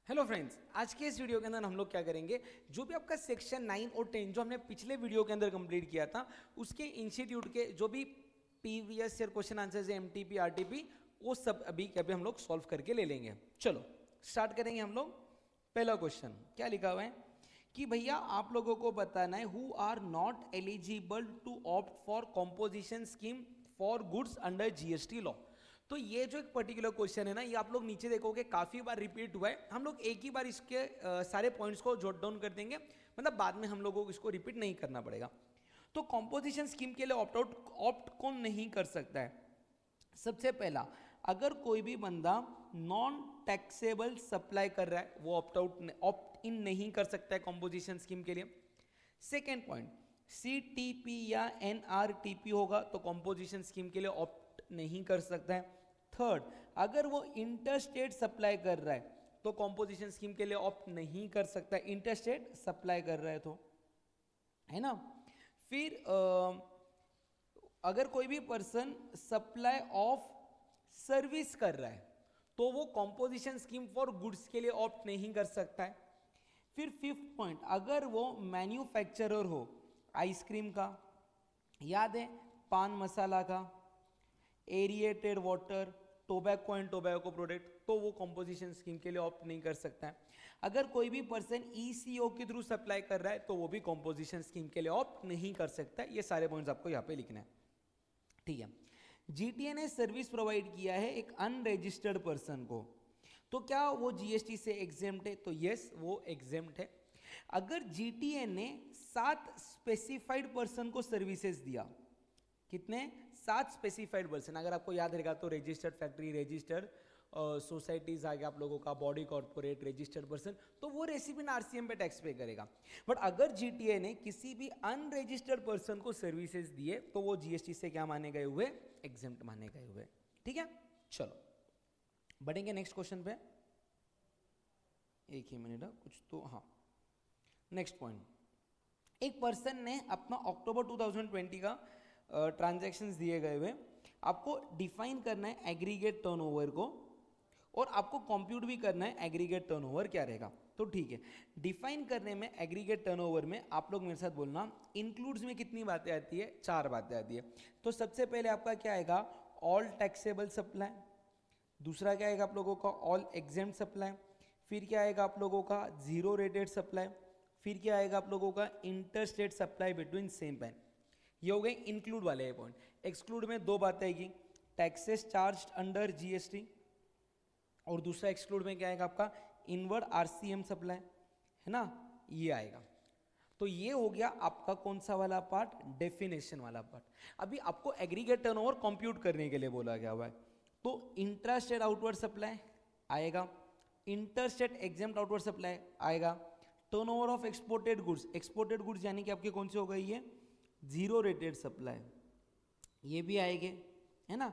Hello friends, आज के इस वीडियो के अंदर हम लोग क्या करेंगे, जो भी आपका सेक्शन 9 और 10 जो हमने पिछले वीडियो के अंदर कंप्लीट किया था, उसके इंस्टीट्यूट के जो भी प्रीवियस ईयर क्वेश्चन आंसर्स है, एमटीपी आरटीपी, वो सब अभी हम लोग सॉल्व करके ले लेंगे। चलो स्टार्ट करेंगे हम लोग। पहला क्वेश्चन क्या लिखा हुआ है कि भैया आप लोगों को बताना है who are not eligible to opt for composition scheme for goods under GST law. तो ये जो एक पर्टिकुलर क्वेश्चन है ना, ये आप लोग नीचे देखोगे काफी बार रिपीट हुआ है। हम लोग एक ही बार इसके सारे पॉइंट्स को जॉट डाउन कर देंगे, मतलब बाद में हम लोगों को इसको रिपीट नहीं करना पड़ेगा। तो कॉम्पोजिशन स्कीम के लिए ऑप्ट कौन नहीं कर सकता है? सबसे पहला, अगर कोई भी बंदा नॉन टैक्सेबल सप्लाई कर रहा है वो ऑप्ट इन नहीं कर सकता है कॉम्पोजिशन स्कीम के लिए। सेकेंड पॉइंट, सीटीपी या एनआरटीपी होगा तो कॉम्पोजिशन स्कीम के लिए ऑप्ट नहीं कर सकता है। थर्ड, अगर वो इंटरस्टेट सप्लाई कर रहा है तो कॉम्पोजिशन स्कीम के लिए ऑप्ट नहीं कर सकता है, इंटरस्टेट सप्लाई कर रहा है तो, है ना। फिर अगर कोई भी पर्सन सप्लाई ऑफ सर्विस कर रहा है तो वो कॉम्पोजिशन स्कीम फॉर गुड्स के लिए ऑप्ट नहीं कर सकता है। फिर फिफ्थ पॉइंट, अगर वो मैन्युफैक्चरर हो आइसक्रीम का, याद है, पान मसाला का, aerated water, tobacco and tobacco product, तो वो कॉम्पोजिशन स्कीम के लिए ऑप्ट नहीं कर सकता है। अगर कोई भी पर्सन ईसीओ के थ्रू सप्लाई कर रहा है तो वो भी कॉम्पोजिशन स्कीम के लिए ऑप्ट नहीं कर सकता है। ये सारे पॉइंट्स आपको यहाँ पे लिखना है, ठीक है। जीटीए ने सर्विस प्रोवाइड किया है एक अनरजिस्टर्ड पर्सन को, तो क्या वो जीएसटी से एग्जेम्प्ट है? तो यस, वो एग्जेम्प्ट है। अगर जीटीए ने 7 स्पेसिफाइड पर्सन को सर्विसेज दिया, कितने? 7 स्पेसिफाइड पर्सन। अगर आपको याद रहेगा तो रजिस्टर्ड फैक्ट्री, रजिस्टर्ड सोसाइटीज आ गया आप लोगों का, बॉडी कॉर्पोरेट, रजिस्टर्ड पर्सन, तो वो रेसिपिएंट आरसीएम पे टैक्स पे करेगा। बट अगर जीटीए ने किसी भी अनरजिस्टर्ड पर्सन को सर्विसेज दिए तो वो जीएसटी से क्या माने गए हुए? एग्जेम्प्ट माने गए हुए, ठीक है। चलो बढ़ेंगे नेक्स्ट क्वेश्चन पे। एक ही मिनट, कुछ तो, हाँ, नेक्स्ट पॉइंट, एक पर्सन ने अपना अक्टूबर 2020 का ट्रांजैक्शंस दिए गए हुए, आपको डिफाइन करना है एग्रीगेट टर्नओवर को, और आपको कंप्यूट भी करना है एग्रीगेट टर्नओवर क्या रहेगा। तो ठीक है, डिफाइन करने में एग्रीगेट टर्नओवर में आप लोग मेरे साथ बोलना, इंक्लूड्स में कितनी बातें आती है? 4 बातें आती है। तो सबसे पहले आपका क्या आएगा? All taxable supply. दूसरा क्या आएगा आप लोगों का? All exempt supply. फिर क्या आएगा आप लोगों का? Zero rated supply. फिर क्या आएगा आप लोगों का? Interstate supply between same pan. ये हो गए इंक्लूड वाले पॉइंट। एक्सक्लूड में 2 बातें आएगी, टैक्सेस चार्ज अंडर जीएसटी, और दूसरा एक्सक्लूड में क्या आएगा आपका? इनवर्ड आरसीएम सप्लाई, है ना, ये आएगा। तो ये हो गया आपका कौन सा वाला पार्ट? डेफिनेशन वाला पार्ट। अभी आपको एग्रीगेट टर्नओवर कंप्यूट करने के लिए बोला गया हुआ है, तो इंट्रास्टेट आउटवर्ड सप्लाई आएगा, इंटरस्टेट एग्जेम्प्ट आउटवर्ड सप्लाई आएगा, टर्नओवर ऑफ एक्सपोर्टेड गुड्स यानी कि आपके कौन से हो गई है? जीरो रेटेड सप्लाई, ये भी आएंगे, है ना,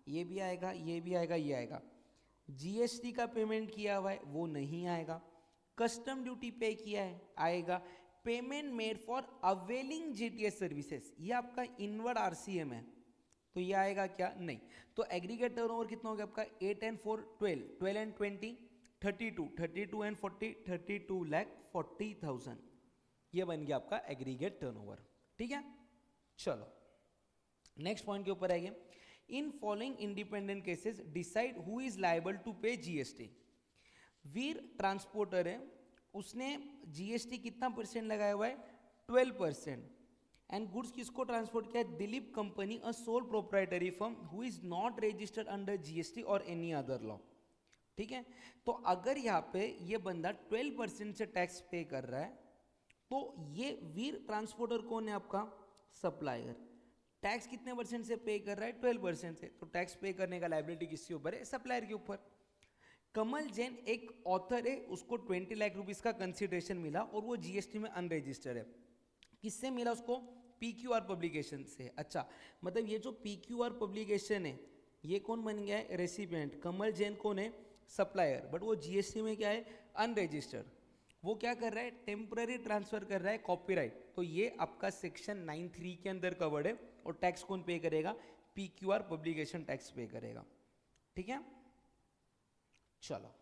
ये भी आएगा, ये भी आएगा, ये आएगा। जीएसटी का पेमेंट किया हुआ है वो नहीं आएगा, कस्टम ड्यूटी पे किया है आएगा, payment made for availing GTS services, ये आपका इनवर्ड आरसीएम है, तो ये आएगा क्या? नहीं। तो एग्रीगेट टर्नओवर कितना हो गया आपका? 8 एंड 4 12, 12 एंड 20 32, 32 एंड 40 32,40,000, ये बन गया आपका एग्रीगेट टर्नओवर, ठीक है। चलो नेक्स्ट पॉइंट के ऊपर आएंगे। In following independent cases decide who is liable to pay GST. Veer transporter है, उसने जीएसटी कितना परसेंट लगाया हुआ है? 12%। एंड गुड्स किसको ट्रांसपोर्ट किया है? Dilip company, a sole proprietary firm who is not registered under GST और एनी अदर लॉ, ठीक है। तो अगर यहाँ पे ये बंदा 12% से टैक्स पे कर रहा है तो ये वीर ट्रांसपोर्टर कौन है? आपका सप्लायर। टैक्स कितने परसेंट से पे कर रहा है? 12% से, तो टैक्स पे करने का लायबिलिटी किसके ऊपर है? सप्लायर के ऊपर। कमल जैन एक ऑथर है, उसको 20 लाख रुपीस का कंसिडरेशन मिला और वो जीएसटी में अनरजिस्टर्ड है। किससे मिला उसको? पीक्यूआर पब्लिकेशन से। अच्छा, मतलब ये जो पीक्यूआर पब्लिकेशन है ये कौन बन गया है? रेसिपिएंट। कमल जैन कौन है? सप्लायर, बट वो जीएसटी में क्या है? अनरजिस्टर्ड। वो क्या कर रहा है? टेम्पररी ट्रांसफर कर रहा है कॉपीराइट, तो ये आपका सेक्शन 9(3) के अंदर कवर्ड है, और टैक्स कौन पे करेगा? पीक्यूआर पब्लिकेशन टैक्स पे करेगा, ठीक है। चलो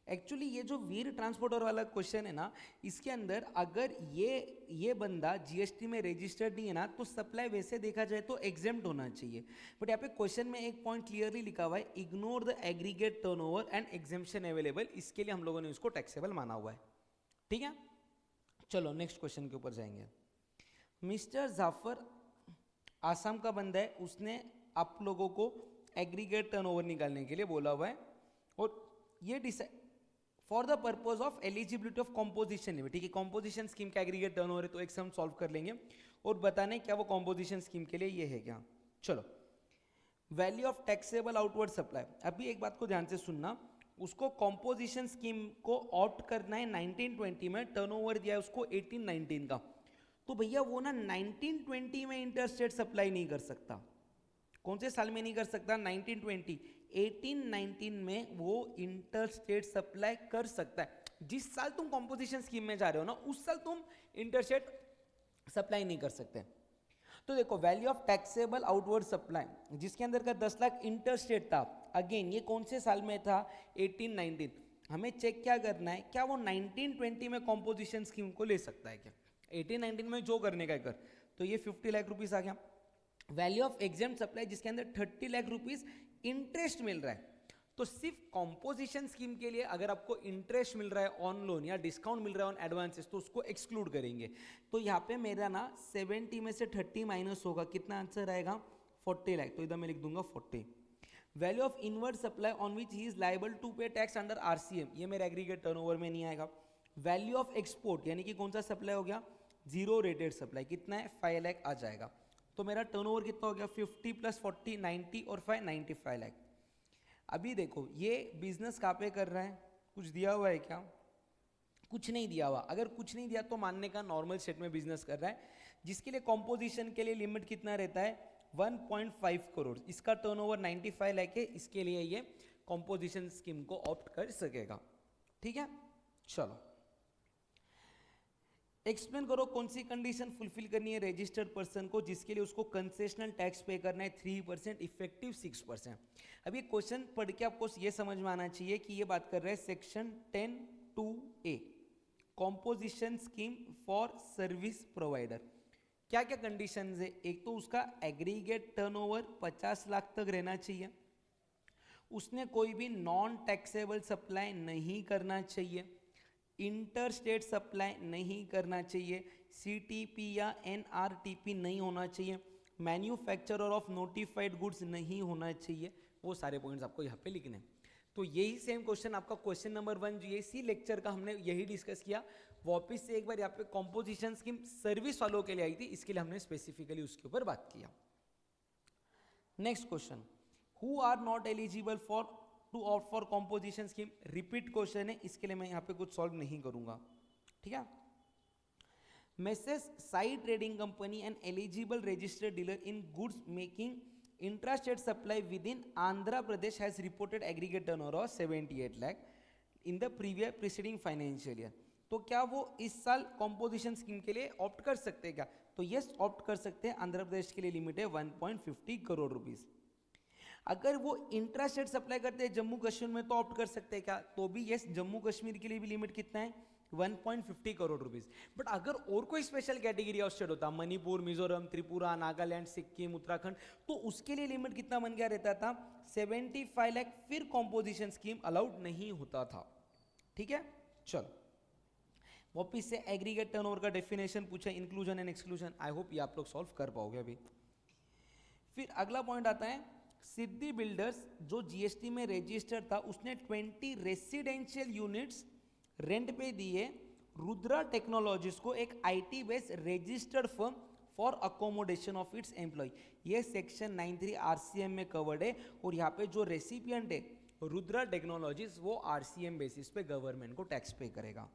एक्चुअली ये जो वीर ट्रांसपोर्टर वाला क्वेश्चन है ना, इसके अंदर अगर ये बंदा जीएसटी में रजिस्टर्ड नहीं है ना, तो सप्लाई वैसे देखा जाए तो एग्जेम्प्ट होना चाहिए। बट यहाँ पे क्वेश्चन में एक पॉइंट क्लियरली लिखा हुआ है, ignore the aggregate turnover and exemption available, इसके लिए हम लोगों ने उसको टैक्सेबल माना हुआ है। ठीक है, चलो नेक्स्ट क्वेश्चन के ऊपर जाएंगे। मिस्टर जाफर आसाम का बंदा है, उसने आप लोगों को एग्रीगेट टर्नओवर निकालने के लिए बोला हुआ है, और ये decide for the purpose of eligibility of composition limit. ठीक है, कॉम्पोजिशन स्कीम का एग्रीगेट टर्नओवर है, तो एक से हम सॉल्व कर लेंगे और बताने क्या वो कॉम्पोजिशन स्कीम के लिए ये है क्या। चलो, value of taxable outward supply. अभी एक बात को ध्यान से सुनना, उसको कॉम्पोजिशन स्कीम को ऑप्ट करना है 1920 में, टर्नओवर दिया है उसको 1819 का, तो भैया वो ना 1920 में इंटरस्टेट सप्लाई नहीं कर सकता। कौन से साल में नहीं कर सकता? 1920। 1819 में वो इंटरस्टेट सप्लाई कर सकता है। जिस साल तुम कॉम्पोजिशन स्कीम में जा रहे हो ना, उस साल तुम इंटरस्टेट सप्लाई नहीं कर सकते। तो देखो, value of taxable outward supply, जिसके अंदर का 10 लाख इंटरस्टेट था, अगेन ये कौन से साल में था? 1819। हमें चेक क्या करना है, क्या वो 1920 में कॉम्पोजिशन स्कीम को ले सकता है क्या? 1819 में जो करने का कर, तो ये 50 लाख रुपीस आ गया। वैल्यू ऑफ एग्जेम्प्ट सप्लाई, जिसके अंदर 30 लाख रुपीस इंटरेस्ट मिल रहा है, तो सिर्फ कॉम्पोजिशन स्कीम के लिए अगर आपको इंटरेस्ट मिल रहा है ऑन लोन या डिस्काउंट मिल रहा है ऑन एडवांसेस, तो उसको एक्सक्लूड करेंगे। तो यहाँ पे मेरा ना 70 में से 30 माइनस होगा, कितना आंसर आएगा? 40 लाख। तो इधर मैं लिख दूंगा 40। Value of inward supply on which he is liable to pay tax under RCM, ये मेरे एग्रीगेट टर्नओवर में नहीं आएगा। वैल्यू ऑफ एक्सपोर्ट, यानी कि कौन सा सप्लाई हो गया? जीरो रेटेड सप्लाई, कितना है? 5 लाख आ जाएगा। तो मेरा टर्नओवर कितना हो गया? 50 + 40 90 और 5 95 लाख। अभी देखो, ये बिजनेस कहाँ पे कर रहा है? कुछ दिया हुआ है क्या? कुछ नहीं दिया हुआ। अगर कुछ नहीं दिया तो मानने का नॉर्मल स्टेट में बिजनेस कर रहा है, जिसके लिए कॉम्पोजिशन के लिए लिमिट कितना रहता है? 1.5 करोड़। इसका टर्नओवर 95 लाख है, इसके लिए ये कॉम्पोजिशन स्कीम को ऑप्ट कर सकेगा। ठीक है, चलो एक्सप्लेन करो कौन सी कंडीशन फुलफिल करनी है रजिस्टर्ड पर्सन को, जिसके लिए उसको कंसेशनल टैक्स पे करना है 3%, इफेक्टिव 6%। अब ये क्वेश्चन पढ़ के आपको ये समझ में आना चाहिए कि ये बात कर रहे हैं section 10(2)(a) composition scheme for service provider. क्या क्या कंडीशंस है? एक तो उसका एग्रीगेट टर्नओवर 50 लाख तक रहना चाहिए, उसने कोई भी नॉन टैक्सेबल सप्लाई नहीं करना चाहिए, इंटर स्टेट सप्लाई नहीं करना चाहिए, सीटीपी या एनआरटीपी नहीं होना चाहिए, मैन्युफैक्चरर ऑफ नोटिफाइड गुड्स नहीं होना चाहिए। वो सारे पॉइंट्स आपको यहाँ पे लिखने हैं। तो यही सेम क्वेश्चन आपका क्वेश्चन नंबर 1 जो इसी लेक्चर का हमने यही डिस्कस किया, वापस से एक बार यहाँ पे कॉम्पोजिशन स्कीम सर्विस वालों के लिए आई थी, इसके लिए हमने स्पेसिफिकली उसके ऊपर बात किया। Next question, who are not eligible for to opt for composition scheme? Repeat question है, इसके लिए मैं यहाँ पे कुछ सॉल्व नहीं करूंगा। ठीक है, message Sai trading company and eligible registered dealer in goods making intrastate supply with in Andhra Pradesh has reported aggregate turnover of 78 lakh in the previous preceding financial year. तो क्या वो इस साल कॉम्पोजिशन स्कीम के लिए ऑप्ट कर सकते हैं क्या? तो यस, ऑप्ट कर सकते हैं। आंध्र प्रदेश के लिए लिमिट है 1.50 करोड़ रुपीज। अगर वो इंट्रास्टेट सप्लाई करते हैं जम्मू कश्मीर में, तो ऑप्ट कर सकते हैं क्या? तो भी यस, जम्मू कश्मीर के लिए भी लिमिट कितना है? 1.50 करोड़ रुपीज। बट अगर और कोई स्पेशल कैटेगरी ऑफ स्टेट होता, मणिपुर, मिजोरम, त्रिपुरा, नागालैंड, सिक्किम, उत्तराखंड, तो उसके लिए लिमिट कितना बन गया रहता था? 75 लाख। फिर कॉम्पोजिशन स्कीम अलाउड नहीं होता था। ठीक है, चलो वापिस से एग्रीगेट टर्नओवर का डेफिनेशन पूछा, inclusion and exclusion. I hope ये आप लोग सॉल्व कर पाओगे अभी। फिर अगला पॉइंट आता है, सिद्धि बिल्डर्स जो जीएसटी में रजिस्टर्ड था, उसने 20 रेसिडेंशियल यूनिट्स रेंट पे दिए रुद्रा टेक्नोलॉजीज को, एक IT based registered firm for accommodation of its employ. ये सेक्शन 93 आरसीएम में कवर्ड है, और यहाँ पे जो रेसिपिएंट है रुद्रा टेक्नोलॉजीज, वो आरसीएम बेसिस पे गवर्नमेंट को टैक्स पे करेगा।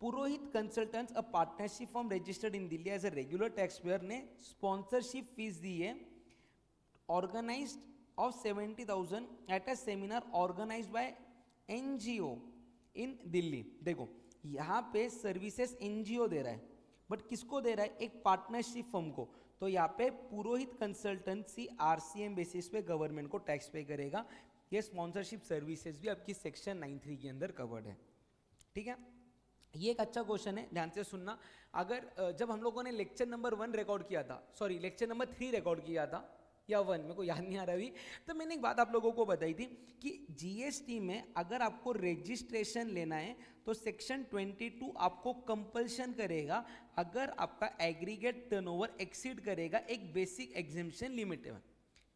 Purohit consultants a partnership firm registered in Delhi as a regular tax payer ने स्पॉन्सरशिप फीस दी है organized of 70,000 at a seminar organized by NGO in Delhi. देखो यहाँ पे सर्विसेज एनजीओ दे रहा है, बट किसको दे रहा है? एक पार्टनरशिप फर्म को। तो यहाँ पे पुरोहित कंसल्टेंसी आरसीएम बेसिस पे गवर्नमेंट को टैक्स पे करेगा। ये स्पॉन्सरशिप सर्विसेज भी आपकी सेक्शन 9(3) के अंदर कवर्ड है। ठीक है, ये एक अच्छा क्वेश्चन है, ध्यान से सुनना। अगर जब हम लोगों ने लेक्चर नंबर 1 रिकॉर्ड किया था, सॉरी लेक्चर नंबर 3 रिकॉर्ड किया था या 1, मेरे को याद नहीं आ रहा अभी, तो मैंने एक बात आप लोगों को बताई थी कि जीएसटी में अगर आपको रजिस्ट्रेशन लेना है तो सेक्शन 22 आपको कंपल्शन करेगा अगर आपका एग्रीगेट टर्नओवर एक्सीड करेगा एक बेसिक एग्जेम्पशन लिमिट में।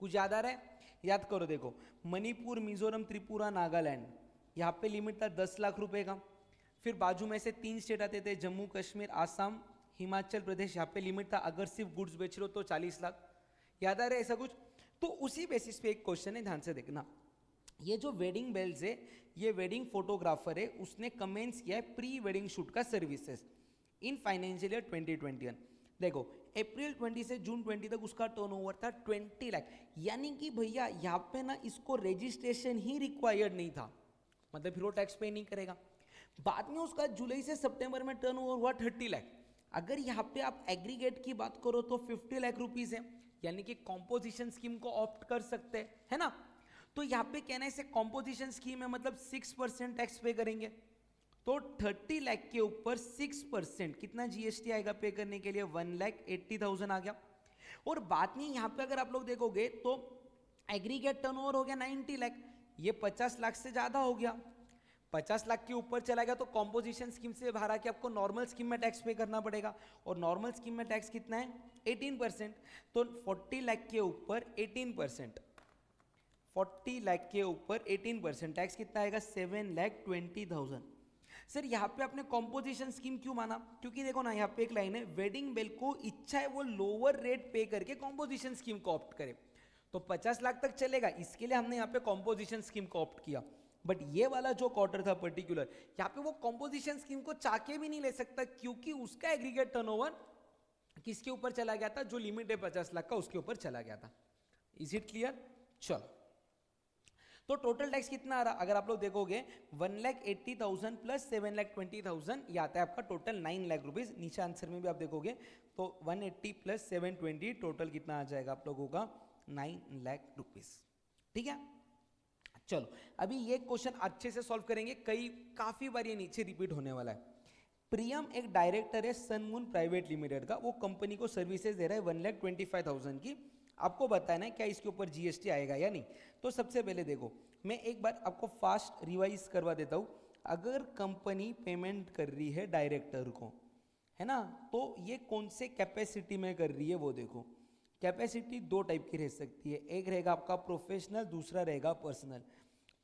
कुछ याद आ रहा है? याद करो, देखो मणिपुर, मिजोरम, त्रिपुरा, नागालैंड, यहाँ पे लिमिट था 10 लाख रुपए का। फिर बाजू में से 3 स्टेट आते थे, जम्मू कश्मीर, आसाम, हिमाचल प्रदेश, यहाँ पे लिमिट था अगर सिर्फ गुड्स बेच रहे हो तो 40 लाख। याद आ रहा है ऐसा कुछ? तो उसी बेसिस पे एक क्वेश्चन है, ध्यान से देखना। ये जो वेडिंग बेल्स है, ये वेडिंग फोटोग्राफर है, उसने कमेंस किया है प्री वेडिंग शूट का सर्विसेज इन फाइनेंशियल ईयर 2021। देखो अप्रैल 20 से जून 20 तक उसका टर्नओवर था 20 लाख, यानी कि भैया यहाँ पे ना इसको रजिस्ट्रेशन ही रिक्वायर्ड नहीं था, मतलब फिर वो टैक्स पे नहीं करेगा। बाद में उसका जुलाई से सितंबर में टर्नओवर हुआ 30 लाख। अगर यहाँ पे आप एग्रीगेट की बात करो तो 50 लाख रुपीस है, यानी कि कॉम्पोजिशन स्कीम को ऑप्ट कर सकते हैं, है ना। तो यहाँ पे कहना है कॉम्पोजिशन स्कीम है, मतलब 6% टैक्स पे करेंगे। तो 30 लाख के ऊपर 6% कितना जीएसटी आएगा पे करने के लिए? 1,80,000 आ गया। और बात नहीं, यहाँ पे अगर आप लोग देखोगे तो एग्रीगेट टर्नओवर हो गया 90 लाख, ये 50 लाख से ज्यादा हो गया। 50 लाख के ऊपर चला गया तो कॉम्पोजिशन स्कीम से बाहर आके आपको नॉर्मल स्कीम में टैक्स पे करना पड़ेगा, और नॉर्मल स्कीम में टैक्स कितना है? 18%। तो 40 लाख के ऊपर 18%, 40 लाख के ऊपर 18% टैक्स कितना आएगा? 7,20,000। सर यहाँ पे आपने कॉम्पोजिशन स्कीम क्यों माना? क्योंकि देखो ना, यहाँ पे एक लाइन है, वेडिंग बेल को इच्छा है वो लोअर रेट पे करके कॉम्पोजिशन स्कीम को ऑप्ट करे, तो 50 लाख तक चलेगा, इसके लिए हमने यहाँ पे कॉम्पोजिशन स्कीम को ऑप्ट किया। बट ये वाला जो क्वार्टर था पर्टिकुलर, यहाँ पे वो कॉम्पोजिशन स्कीम को चाके भी नहीं ले सकता, क्योंकि उसका एग्रीगेट टर्नओवर किसके ऊपर चला गया था? जो लिमिट है 50 लाख का, उसके ऊपर चला गया था। Is it clear? चलो, तो टोटल टैक्स कितना आ रहा? अगर आप लोग देखोगे 1,80,000 प्लस 7,20,000, ये आता है आपका टोटल 9 लाख रुपीज। नीचे आंसर में भी आप देखोगे तो 180 प्लस 720 टोटल कितना आ जाएगा आप लोगों का? 9 लाख रुपीज। ठीक है, चलो अभी ये क्वेश्चन अच्छे से सॉल्व करेंगे, काफी बार ये नीचे रिपीट होने वाला है। प्रियम एक डायरेक्टर है सनमून प्राइवेट लिमिटेड का, वो कंपनी को सर्विसेज दे रहा है 1,25,000 की। आपको बताना है क्या इसके ऊपर जीएसटी आएगा या नहीं। तो सबसे पहले देखो, मैं एक बार आपको फास्ट रिवाइज करवा देता हूँ। अगर कंपनी पेमेंट कर रही है डायरेक्टर को, है ना, तो ये कौन से कैपेसिटी में कर रही है वो देखो। कैपेसिटी 2 टाइप की रह सकती है, एक रहेगा आपका प्रोफेशनल, दूसरा रहेगा पर्सनल।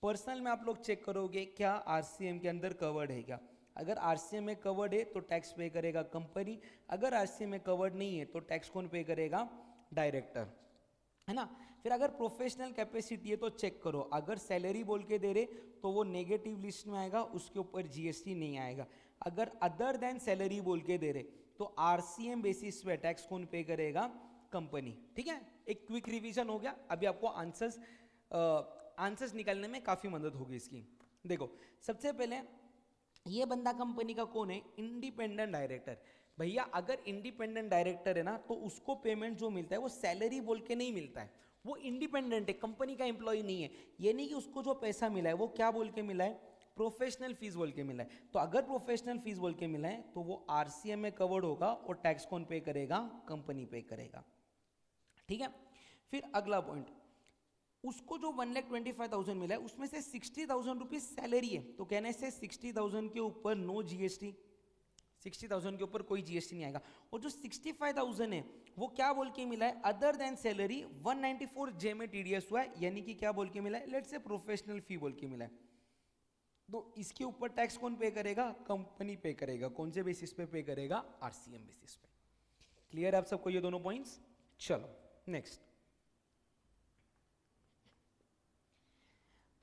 पर्सनल में आप लोग चेक करोगे क्या आरसीएम के अंदर कवर्ड है क्या। अगर आरसीएम में कवर्ड है तो टैक्स पे करेगा कंपनी, अगर आरसीएम में कवर्ड नहीं है तो टैक्स कौन पे करेगा? डायरेक्टर, है ना। फिर अगर प्रोफेशनल कैपेसिटी है तो चेक करो, अगर सैलरी बोल के दे रहे तो वो नेगेटिव लिस्ट में आएगा, उसके ऊपर जीएसटी नहीं आएगा। अगर अदर देन सैलरी बोल के दे रहे तो आरसीएम बेसिस पे टैक्स कौन पे करेगा? कंपनी। ठीक है, एक क्विक रिवीजन हो गया। अभी आपको आंसर्स निकालने में काफी मदद होगी इसकी। देखो सबसे पहले ये बंदा कंपनी का कौन है? Independent director. भैया अगर इंडिपेंडेंट डायरेक्टर है ना, तो उसको पेमेंट जो मिलता है वो सैलरी बोल के नहीं मिलता है, वो इंडिपेंडेंट है, कंपनी का एम्प्लॉय नहीं है। ये नहीं कि उसको जो पैसा मिला है वो क्या बोल के मिला है? प्रोफेशनल फीस बोल के मिला है। तो अगर प्रोफेशनल फीस बोल के मिला है तो वो आरसीएम में कवर्ड होगा, और टैक्स कौन पे करेगा? कंपनी पे करेगा। ठीक है, फिर अगला पॉइंट, उसको जो 1,25,000 मिला है उसमें से 60,000 रुपीज सैलरी है, तो कहने से 60,000 के ऊपर नो जीएसटी, 60,000 के ऊपर कोई जीएसटी नहीं आएगा। और जो 65,000 है वो क्या बोल के मिला है? अदर देन सैलरी 194 जे में टीडीएस हुआ है, यानी कि क्या बोल के मिला है? लेट्स से प्रोफेशनल फी बोल के मिला है। तो इसके ऊपर टैक्स कौन पे करेगा? कंपनी पे करेगा। कौन से बेसिस पे करेगा? आरसीएम बेसिस पे। क्लियर है आप सबको ये दोनों पॉइंट्स? चलो next,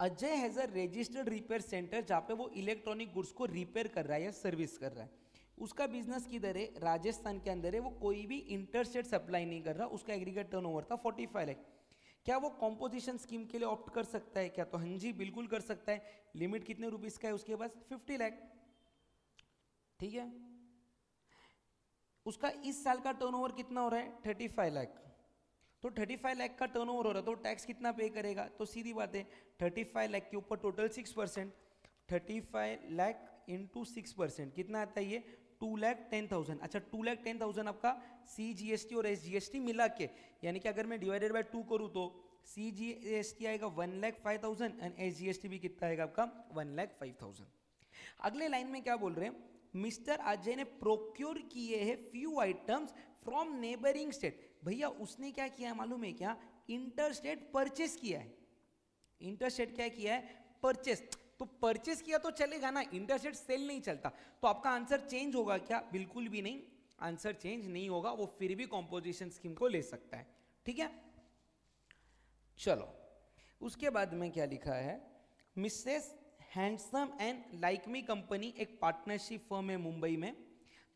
Ajay has a registered repair centre, जहाँ पे वो इलेक्ट्रॉनिक गुड्स को रिपेयर कर रहा है या सर्विस कर रहा है। उसका बिजनेस किधर है? राजस्थान के अंदर है। वो कोई भी इंटरस्टेट सप्लाई नहीं कर रहा। उसका एग्रीगेट टर्नओवर था 45 लाख। क्या वो कॉम्पोजिशन स्कीम के लिए ऑप्ट कर सकता है क्या? तो हाँ जी, बिल्कुल कर सकता है। लिमिट कितने रुपीस का है उसके पास? 50 लाख। ठीक है, उसका इस साल का टर्नओवर कितना हो रहा है? 35 लाख। तो 35 लाख का टर्नओवर हो रहा है तो टैक्स कितना पे करेगा? तो सीधी बात है 35 लाख के ऊपर टोटल 6%, 35 लाख इंटू 6% कितना आता है ये? 2,10,000। अच्छा 2,10,000 आपका CGST और SGST मिला के, यानी कि अगर मैं डिवाइडेड बाय 2 करूँ तो CGST आएगा 1,05,000 एंड SGST भी कितना आएगा आपका? 1,05,000। अगले लाइन में क्या बोल रहे हैं? मिस्टर अजय ने प्रोक्योर किए हैं few items from neighbouring state. भैया उसने क्या किया है मालूम है क्या? इंटर स्टेट परचेस किया है। इंटर स्टेट क्या किया है? परचेस। तो परचेस किया तो चलेगा ना, इंटर स्टेट सेल नहीं चलता। तो आपका आंसर चेंज होगा क्या? बिल्कुल भी नहीं, आंसर चेंज नहीं होगा, वो फिर भी कॉम्पोजिशन स्कीम को ले सकता है। ठीक है, चलो उसके बाद में क्या लिखा है? Mrs handsome and like me company एक पार्टनरशिप फर्म है मुंबई में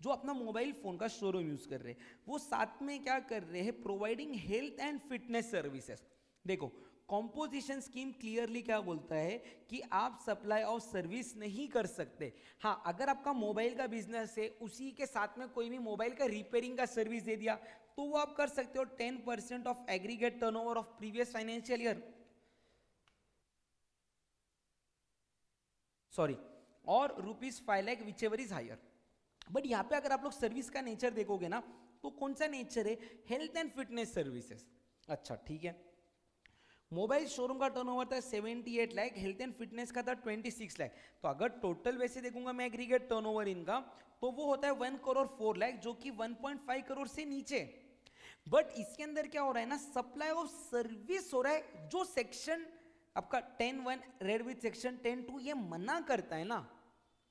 जो अपना मोबाइल फोन का शोरूम यूज कर रहे हैं। वो साथ में क्या कर रहे हैं? Providing health and fitness services. देखो कॉम्पोजिशन स्कीम क्लियरली क्या बोलता है कि आप सप्लाई ऑफ सर्विस नहीं कर सकते। हाँ, अगर आपका मोबाइल का बिजनेस है, उसी के साथ में कोई भी मोबाइल का रिपेयरिंग का सर्विस दे दिया तो वो आप कर सकते हो 10% of aggregate turnover of previous financial year, sorry, और ₹5 lakh whichever is higher. But यहाँ पे अगर आप लोग सर्विस का नेचर देखोगे ना तो कौन सा नेचर है? Health and fitness services. अच्छा ठीक है, मोबाइल शोरूम का टर्नओवर था 78 लाख, हेल्थ एंड फिटनेस का था 26 लाख। तो अगर टोटल वैसे देखूंगा मैं एग्रीगेट टर्नओवर इनका तो वो होता है 1 करोड़ 4 लाख, जो कि 1.5 करोड़ से नीचे। बट इसके अंदर क्या हो रहा है ना, सप्लाई ऑफ सर्विस हो रहा है, जो सेक्शन आपका 10(1) रेड विथ सेक्शन 10(2) ये मना करता है ना।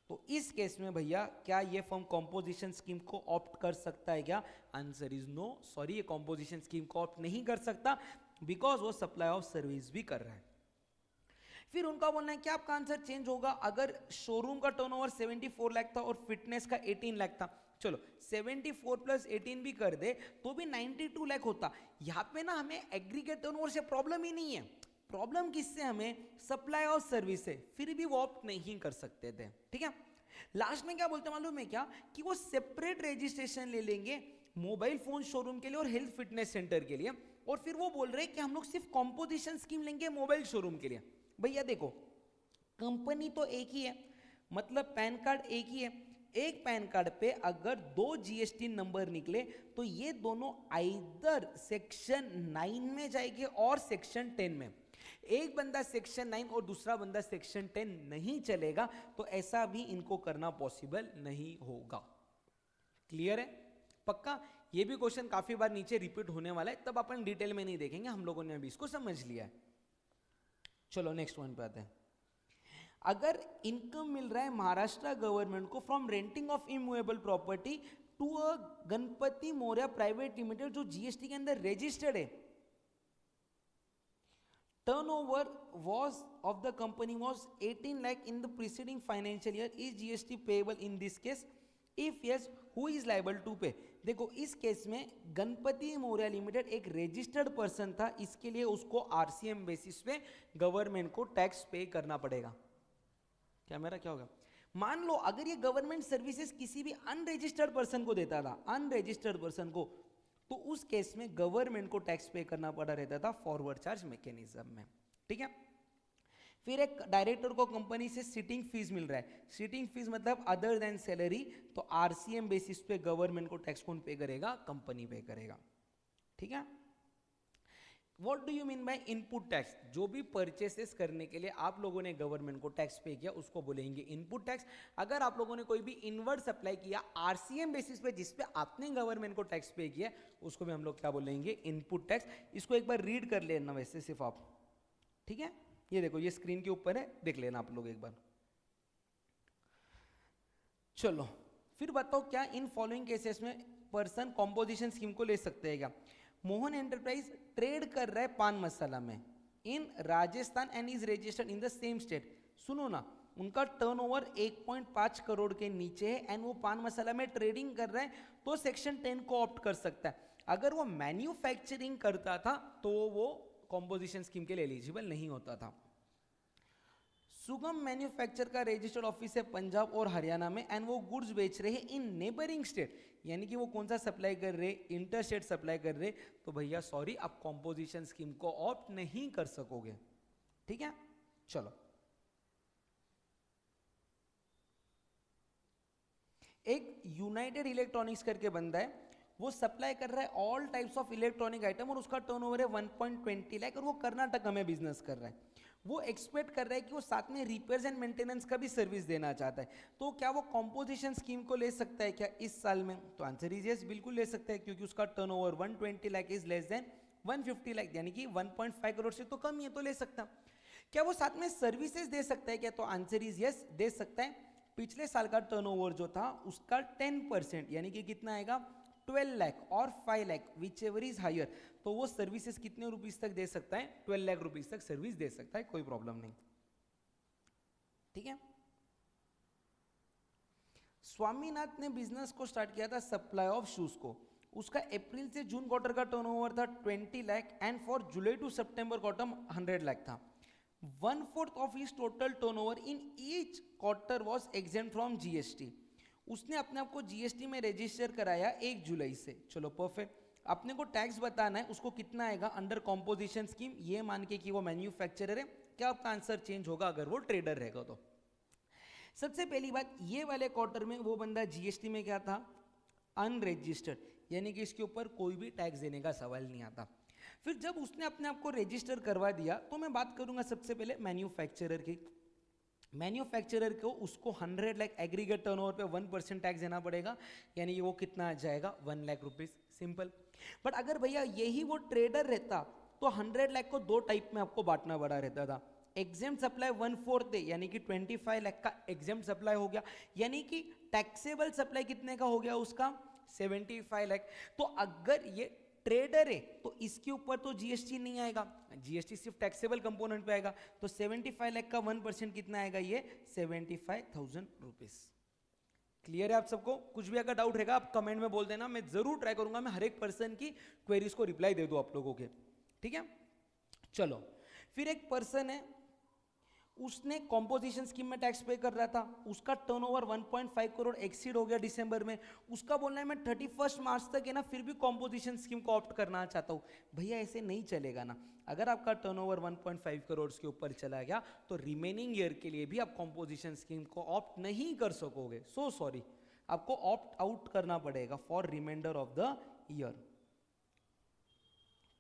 तो इस केस में भैया क्या ये फर्म कॉम्पोजिशन स्कीम को ऑप्ट कर सकता है क्या? आंसर इज नो, सॉरी, ये कॉम्पोजिशन स्कीम को ऑप्ट नहीं कर सकता बिकॉज वो सप्लाई ऑफ सर्विस भी कर रहा है। फिर उनका बोलना है कि आपका आंसर चेंज होगा अगर शोरूम का टर्नओवर 74 लाख था और फिटनेस का 18 लाख था। चलो 74 प्लस 18 भी कर दे तो भी 92 लाख होता। यहाँ पे ना हमें एग्रीगेट टर्नओवर से प्रॉब्लम ही नहीं है, प्रॉब्लम किससे? हमें सप्लाई और सर्विस से, फिर भी वो ऑप्ट नहीं कर सकते थे। ठीक है, लास्ट में क्या बोलते मालूम है क्या? कि वो सेपरेट रजिस्ट्रेशन ले लेंगे मोबाइल फोन शोरूम के लिए और हेल्थ फिटनेस सेंटर के लिए, और फिर वो बोल रहे हैं कि हम लोग सिर्फ कॉम्पोजिशन स्कीम लेंगे मोबाइल शोरूम के लिए। भैया देखो कंपनी तो एक ही है, मतलब पैन कार्ड एक ही है, एक पैन कार्ड पे अगर 2 GST नंबर निकले तो ये दोनों आइदर सेक्शन 9 में जाएंगे और सेक्शन 10 में। एक बंदा सेक्शन 9 और दूसरा बंदा सेक्शन 10 नहीं चलेगा, तो ऐसा भी इनको करना पॉसिबल नहीं होगा। क्लियर है? पक्का? ये भी क्वेश्चन काफी बार नीचे रिपीट होने वाला है, तब अपन डिटेल में नहीं देखेंगे, हम लोगों ने अभी इसको समझ लिया है। चलो नेक्स्ट वन पे आते हैं। अगर इनकम मिल रहा है महाराष्ट्र गवर्नमेंट को from renting of immovable property to a Ganpati Maurya private limited जो GST के अंदर रजिस्टर्ड है, turnover was of the company was 18 lakh in the preceding financial year, is GST payable in this case? If yes, who is liable to pay? देखो इस case में Ganpati Maurya limited एक registered person था, इसके लिए उसको RCM बेसिस पे government को टैक्स पे करना पड़ेगा। क्या मेरा क्या होगा? मान लो अगर ये गवर्नमेंट सर्विसेज किसी भी अनरजिस्टर्ड पर्सन को देता था, अनरजिस्टर्ड पर्सन को, तो उस केस में गवर्नमेंट को टैक्स पे करना पड़ा रहता था फॉरवर्ड चार्ज मैकेनिज्म में। ठीक है, फिर एक डायरेक्टर को कंपनी से सिटिंग फीस मिल रहा है, सिटिंग फीस मतलब अदर देन सैलरी, तो RCM बेसिस पे गवर्नमेंट को टैक्स कौन पे करेगा? कंपनी पे करेगा। ठीक है, what do you mean by input tax? जो भी परचेसेस करने के लिए आप लोगों ने गवर्नमेंट को टैक्स पे किया उसको बोलेंगे इनपुट टैक्स। अगर आप लोगों ने कोई भी इनवर्ड सप्लाई किया RCM बेसिस पे जिस पे आपने गवर्नमेंट को टैक्स पे किया उसको भी हम लोग क्या बोलेंगे? Input tax. इसको एक बार रीड कर लेना वैसे सिर्फ आप। ठीक है, ये देखो ये स्क्रीन के ऊपर है, देख लेना आप लोग एक बार। चलो फिर बताओ क्या इन फॉलोइंग केसेस में पर्सन कॉम्पोजिशन स्कीम को ले सकते हैं क्या? मोहन एंटरप्राइज ट्रेड कर रहा है पान मसाला में in Rajasthan and is registered in the same state. सुनो ना, उनका टर्नओवर 1.5 करोड़ के नीचे है एंड वो पान मसाला में ट्रेडिंग कर रहा है, तो सेक्शन 10 को ऑप्ट कर सकता है। अगर वो मैन्युफैक्चरिंग करता था तो वो कॉम्पोजिशन स्कीम के लिए एलिजिबल नहीं होता था। सुगम मैन्युफैक्चर का रजिस्टर्ड ऑफिस है पंजाब और हरियाणा में एंड वो गुड्स बेच रहे हैं इन नेबरिंग स्टेट, यानी कि वो कौन सा सप्लाई कर रहे, इंटर स्टेट सप्लाई कर रहे, तो भैया सॉरी आप कॉम्पोजिशन स्कीम को ऑप्ट नहीं कर सकोगे। ठीक है, चलो एक यूनाइटेड इलेक्ट्रॉनिक्स करके बंदा है, वो सप्लाई कर रहा है all types of electronic item और उसका टर्नओवर है 1.20 लाख और वो कर्नाटक में बिजनेस कर रहा है। वो एक्सपेक्ट कर रहा है कि वो साथ में रिपेयर्स एंड मेंटेनेंस का भी सर्विस देना चाहता है, तो क्या वो कॉम्पोजिशन स्कीम को ले सकता है क्या इस साल में? तो आंसर इज यस, बिल्कुल ले सकता है, क्योंकि उसका turnover 120 lakh is less than 150 lakh, यानी कि 1.5 करोड़ से तो कम ही है, तो ले सकता। क्या वो साथ में सर्विसेज दे सकता है क्या? तो आंसर इज यस, दे सकता है। पिछले साल का टर्नओवर जो था उसका 10%, यानी कि कितना आएगा 12 लाख और 5 lakh whichever is higher, तो वो सर्विसेज कितने रुपीस तक दे सकता है? 12 लाख रुपीस तक सर्विस दे सकता है, कोई प्रॉब्लम नहीं। ठीक है, स्वामीनाथ ने बिजनेस को स्टार्ट किया था सप्लाई ऑफ शूज को, उसका अप्रैल से जून क्वार्टर का टर्नओवर था 20 लाख एंड फॉर जुलाई टू सितंबर क्वार्टर 100 लाख था। 1/4 of his total turnover in each quarter was exempt from GST. उसने अपने आप को जीएसटी में रजिस्टर कराया 1 जुलाई से। चलो परफेक्ट, अपने को टैक्स बताना है, उसको कितना आएगा अंडर कॉम्पोजिशन स्कीम, ये मान के कि वो मैन्युफैक्चरर है। क्या आपका आंसर चेंज होगा अगर वो ट्रेडर रहेगा तो? सबसे पहली बात, ये वाले क्वार्टर में वो बंदा जीएसटी में क्या था? अनरजिस्टर्ड, यानी कि इसके ऊपर कोई भी टैक्स देने का सवाल नहीं आता। फिर जब उसने अपने आप को रजिस्टर करवा दिया, तो मैं बात करूंगा सबसे पहले मैन्युफैक्चरर की। मैन्युफैक्चरर को उसको 100 लाख एग्रीगेट टर्नओवर पे 1% टैक्स देना पड़ेगा, यानी कि वो कितना आ जाएगा 1 लाख रुपीज, सिंपल। बट अगर भैया यही वो ट्रेडर रहता तो 100 लाख को 2 टाइप में आपको बांटना पड़ा रहता था। एग्जेम्प्ट सप्लाई 1/4 है, यानी कि 25 लाख का एग्जेम्प्ट सप्लाई हो गया, यानी कि टैक्सेबल सप्लाई कितने का हो गया उसका 75 लाख। तो अगर ये ट्रेडर है तो इसके ऊपर तो जीएसटी नहीं आएगा, जीएसटी सिर्फ टैक्सेबल कंपोनेंट पे आएगा, तो 75 लाख का 1% कितना आएगा? ये 75,000 रुपीज। क्लियर है आप सबको? कुछ भी अगर डाउट रहेगा आप कमेंट में बोल देना, मैं जरूर ट्राई करूंगा मैं हर एक पर्सन की क्वेरीज को रिप्लाई दे दूं आप लोगों के। ठीक है, चलो फिर एक पर्सन है, उसने कॉम्पोजिशन स्कीम में टैक्स पे कर रहा था, उसका टर्नओवर 1.5 करोड़ एक्सीड हो गया दिसंबर में, उसका बोलना है मैं 31 मार्च तक है ना फिर भी कॉम्पोजिशन स्कीम को ऑप्ट करना चाहता हूँ। भैया ऐसे नहीं चलेगा ना, अगर आपका टर्नओवर 1.5 करोड़ के ऊपर चला गया तो रिमेनिंग ईयर के लिए भी आप कॉम्पोजिशन स्कीम को ऑप्ट नहीं कर सकोगे, सो सॉरी, आपको ऑप्ट आउट करना पड़ेगा for reminder of the year.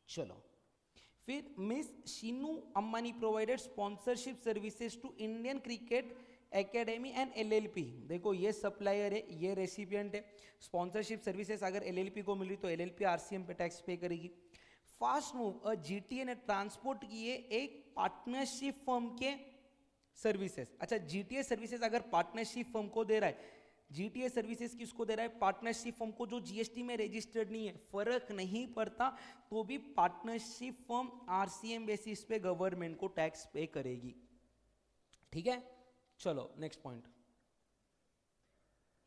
चलो फिर miss Sheenu Ambani provided sponsorship services to Indian cricket academy and LLP. देखो ये सप्लायर है, ये रेसिपिएंट है। स्पॉन्सरशिप सर्विसेज अगर एलएलपी को मिल रही तो एलएलपी आरसीएम पे टैक्स पे करेगी। फास्ट मूव जीटीए ने ट्रांसपोर्ट किए एक पार्टनरशिप फर्म के सर्विसेज। अच्छा, जीटीए सर्विसेज अगर पार्टनरशिप फर्म को दे रहा है, जीटीए सर्विसेज किसको दे रहा है? पार्टनरशिप फर्म को जो जीएसटी में रजिस्टर्ड नहीं है, फर्क नहीं पड़ता, तो भी पार्टनरशिप फर्म आरसीएम बेसिस पे गवर्नमेंट को टैक्स पे करेगी। ठीक है, चलो नेक्स्ट पॉइंट।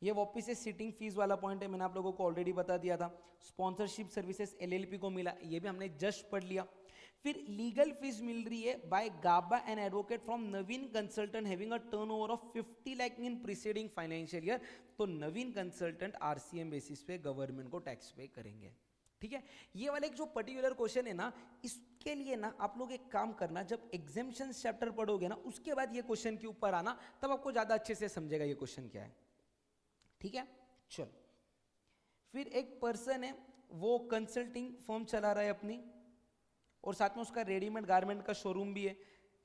ये वापिस से सिटिंग फीस वाला पॉइंट है, मैंने आप लोगों को ऑलरेडी बता दिया था। स्पॉन्सरशिप सर्विसेज एलएलपी को मिला, ये भी हमने जस्ट पढ़ लिया। फिर लीगल फीस मिल रही है by Gaba and advocate from Naveen consultant having a turnover of 50 lakh in preceding financial year. तो नवीन कंसल्टेंट आरसीएम बेसिस पे गवर्नमेंट को टैक्स पे करेंगे। ठीक है, ये वाला एक जो पर्टिकुलर क्वेश्चन है ना, इसके लिए ना आप लोग एक काम करना, जब एग्जेम्पशन चैप्टर पढ़ोगे ना उसके बाद ये क्वेश्चन के ऊपर आना, तब आपको ज्यादा अच्छे से समझेगा ये क्वेश्चन क्या है। ठीक है, चलो फिर एक पर्सन है, वो कंसल्टिंग फर्म चला रहा है अपनी, और साथ में उसका रेडीमेड गारमेंट का शोरूम भी है।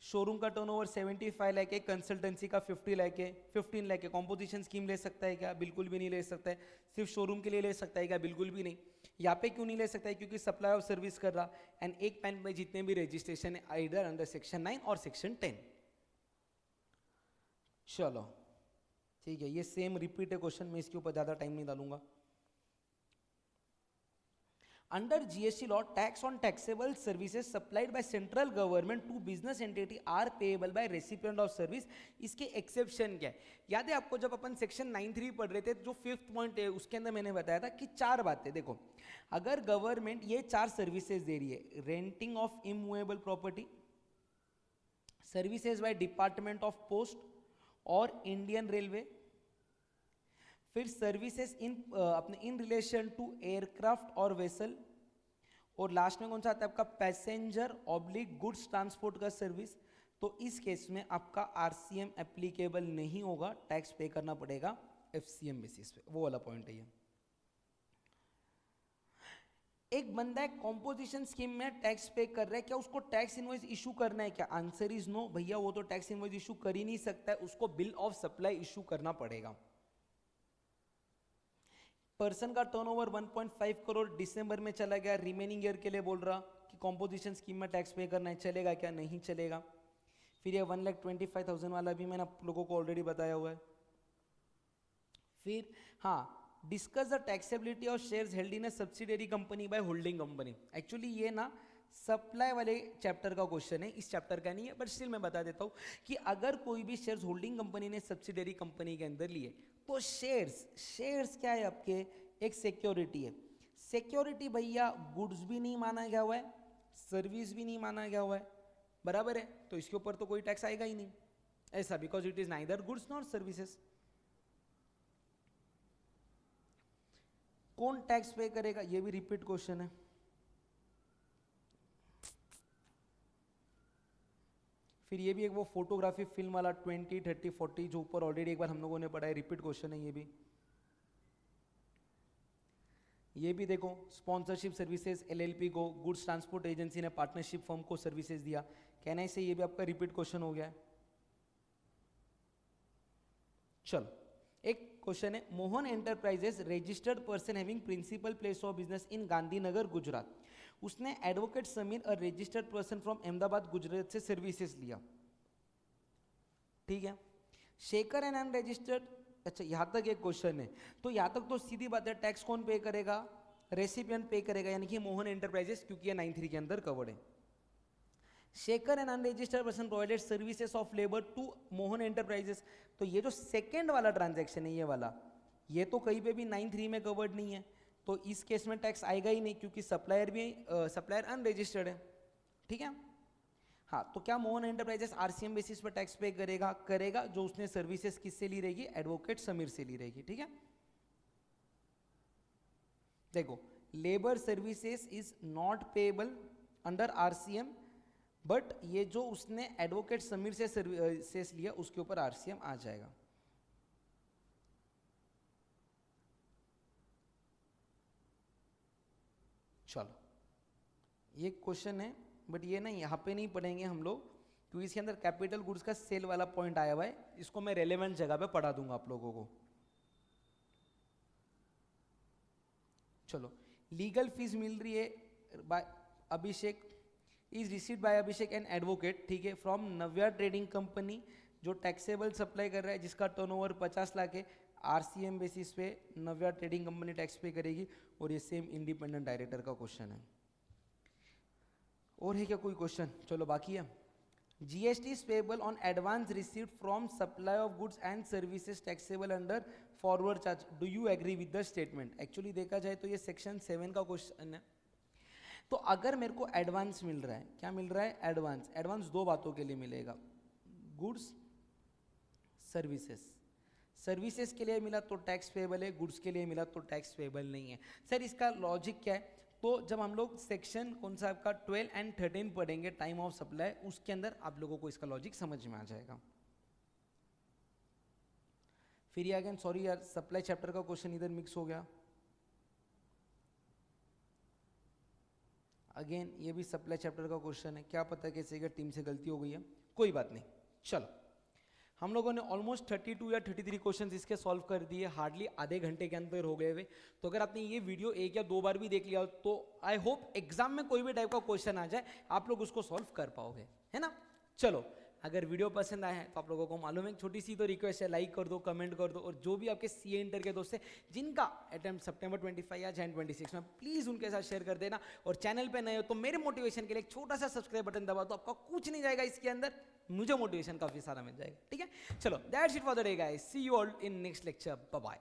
शोरूम का टर्नओवर 75 लाख है, कंसल्टेंसी का 50 लाख है, 15 लाख है। कॉम्पोजिशन स्कीम ले सकता है क्या? बिल्कुल भी नहीं ले सकता है। सिर्फ शोरूम के लिए ले सकता है क्या? बिल्कुल भी नहीं। यहाँ पे क्यों नहीं ले सकता है? क्योंकि सप्लाई ऑफ सर्विस कर रहा, एंड एक पैन में जितने भी रजिस्ट्रेशन है आइडर अंडर सेक्शन 9 और सेक्शन 10। चलो ठीक है, ये सेम रिपीट है क्वेश्चन, मैं इसके ऊपर ज्यादा टाइम नहीं डालूंगा। Under GST law, tax on taxable services supplied by central government to business entity are payable by recipient of service। इसके एक्सेप्शन क्या है? याद है आपको जब अपन सेक्शन 9(3) पढ़ रहे थे, जो 5th पॉइंट है उसके अंदर मैंने बताया था कि 4 बातें। देखो, अगर गवर्नमेंट ये 4 सर्विसेज दे रही है, renting of immovable property, services by department of post और इंडियन रेलवे, फिर सर्विसेज इन अपने इन रिलेशन टू एयरक्राफ्ट और वेसल, और लास्ट में कौन सा आता है आपका पैसेंजर ऑब्लिक गुड्स ट्रांसपोर्ट का सर्विस। तो इस केस में आपका आरसीएम एप्लीकेबल नहीं होगा, टैक्स पे करना पड़ेगा एफसीएम बेसिस पे, वो वाला पॉइंट है ये। एक बंदा है कॉम्पोजिशन स्कीम में टैक्स पे कर रहा है, क्या उसको टैक्स इनवॉइस इशू करना है क्या? आंसर इज नो भैया, वो तो टैक्स इनवॉइस इशू कर ही नहीं सकता है, उसको बिल ऑफ सप्लाई इशू करना पड़ेगा। पर्सन का टर्नओवर 1.5 करोड़ दिसंबर में चला गया, रिमेनिंग ईयर के लिए बोल रहा कि कॉम्पोजिशन स्कीम में टैक्स पे करना है, चलेगा क्या? नहीं चलेगा। फिर ये 1,25,000 वाला भी मैंने आप लोगों को ऑलरेडी बताया हुआ है। फिर हाँ, discuss the taxability of shares held in a subsidiary company by holding company. Actually ये ना सप्लाई वाले चैप्टर का क्वेश्चन है, इस चैप्टर का नहीं है, बट स्टिल मैं बता देता हूँ कि अगर कोई भी शेयर्स होल्डिंग कंपनी ने सब्सिडियरी कंपनी के अंदर लिए तो शेयर्स क्या है आपके? एक सिक्योरिटी है। सिक्योरिटी भैया गुड्स भी नहीं माना गया हुआ है, सर्विस भी नहीं माना गया हुआ है, बराबर है, तो इसके ऊपर तो कोई टैक्स आएगा ही नहीं ऐसा, because it is neither goods nor services. कौन टैक्स पे करेगा? ये भी रिपीट क्वेश्चन है। फिर ये भी एक वो फोटोग्राफी फिल्म वाला 20, 30, 40 जो ऊपर ऑलरेडी एक बार हम लोगों ने पढ़ा है, रिपीट क्वेश्चन है ये भी। ये भी देखो, स्पॉन्सरशिप सर्विसेज एलएलपी को गुड्स ट्रांसपोर्ट एजेंसी ने पार्टनरशिप फर्म को सर्विसेज दिया, कहना से ये भी आपका रिपीट क्वेश्चन हो गया है। चलो एक क्वेश्चन है, Mohan enterprises registered person having principal place of business in Gandhinagar Gujarat, उसने एडवोकेट समीर और registered person from Ahmedabad Gujarat से सर्विसेज लिया, ठीक है। शेखर एंड अनरजिस्टर्ड, अच्छा यहाँ तक एक क्वेश्चन है, तो यहाँ तक तो सीधी बात है, टैक्स कौन पे करेगा? रेसिपिएंट पे करेगा, यानी कि मोहन एंटरप्राइजेस, क्योंकि ये 9(3) के अंदर कवर्ड है। Shekhar and unregistered person provided services of labour to Mohan enterprises, तो ये जो सेकेंड वाला ट्रांजैक्शन है ये वाला, ये तो कहीं पे भी 9(3) में कवर्ड नहीं है, तो इस केस में टैक्स आएगा ही नहीं, क्योंकि सप्लायर अनरजिस्टर्ड है, ठीक है। हाँ, तो क्या मोहन एंटरप्राइजेस आरसीएम बेसिस पर टैक्स पे करेगा जो उसने सर्विसेज किससे ली रहेगी? एडवोकेट समीर से ली रहेगी, ठीक है। देखो, labour services is not payable under RCM, but ये जो उसने एडवोकेट समीर से सर्विसेज लिया उसके ऊपर आरसीएम आ जाएगा। चलो, ये क्वेश्चन है, बट ये ना यहाँ पे नहीं पढ़ेंगे हम लोग, क्योंकि इसके अंदर कैपिटल गुड्स का सेल वाला पॉइंट आया हुआ है, इसको मैं रेलेवेंट जगह पे पढ़ा दूंगा आप लोगों को। चलो, लीगल फीस मिल रही है by Abhishek, is received by Abhishek and advocate, ठीक है, फ्रॉम नव्या ट्रेडिंग कंपनी, जो टैक्सेबल सप्लाई कर रहा है, जिसका टर्नओवर 50 लाख है। आरसीएम बेसिस पे नव्या ट्रेडिंग कंपनी टैक्स पे करेगी, और ये सेम इंडिपेंडेंट डायरेक्टर का क्वेश्चन है। और है क्या कोई क्वेश्चन? चलो बाकी है। GST is payable on advance received from supply of goods and services taxable under forward charge, do you agree with the statement? Actually देखा जाए तो ये सेक्शन 7 का क्वेश्चन है। तो अगर मेरे को एडवांस मिल रहा है, क्या मिल रहा है? एडवांस दो बातों के लिए मिलेगा, गुड्स सर्विसेज। सर्विसेज के लिए मिला तो टैक्स पेएबल है, गुड्स के लिए मिला तो टैक्स पेएबल नहीं है। सर इसका लॉजिक क्या है? तो जब हम लोग सेक्शन कौन सा आपका 12 एंड 13 पढ़ेंगे टाइम ऑफ सप्लाई, उसके अंदर आप लोगों को इसका लॉजिक समझ में आ जाएगा। फिर ये अगेन सॉरी यार, सप्लाई चैप्टर का क्वेश्चन इधर मिक्स हो गया। अगेन ये भी सप्लाई चैप्टर का क्वेश्चन है, क्या पता कैसे अगर टीम से गलती हो गई है, कोई बात नहीं। चलो, हम लोगों ने ऑलमोस्ट 32 या 33 क्वेश्चंस इसके सॉल्व कर दिए, हार्डली आधे घंटे के अंदर हो गए हुए। तो अगर आपने ये वीडियो 1 या 2 बार भी देख लिया तो आई होप एग्जाम में कोई भी टाइप का क्वेश्चन आ जाए आप लोग उसको सॉल्व कर पाओगे, है ना। चलो, अगर वीडियो पसंद आया है तो आप लोगों को मालूम है, छोटी सी तो रिक्वेस्ट है, लाइक कर दो, कमेंट कर दो, और जो भी आपके सीए इंटर के दोस्त है जिनका अटेम्प्ट सितंबर 25 या जैन 26 में, प्लीज़ उनके साथ शेयर कर देना। और चैनल पे नए हो तो मेरे मोटिवेशन के लिए एक छोटा सा सब्सक्राइब बटन दबा दो, आपका कुछ नहीं जाएगा इसके अंदर, मुझे मोटिवेशन काफ़ी सारा मिल जाएगा, ठीक है। चलो, that's it for the day guys, see you all in next lecture, bye bye.